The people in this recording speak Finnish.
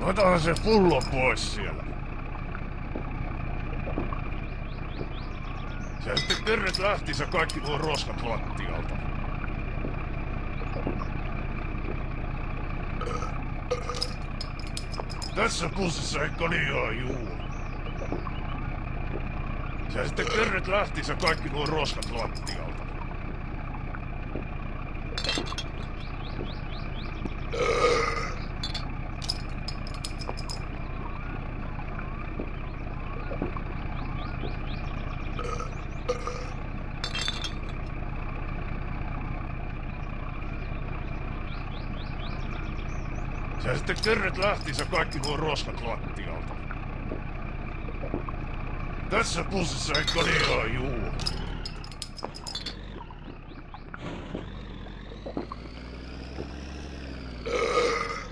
Otahan se pullo pois siellä. Sä sitten kerret lähtissä kaikki nuo roskat lattialta. Tässä pussissa ei kaljaa juu. Sä sitten kerret lähtissä kaikki nuo roskat lattialta. Sä sitten kerret lähtissä kaikki nuo roskat lattialta. Tässä pussissa ei kaljaa juu.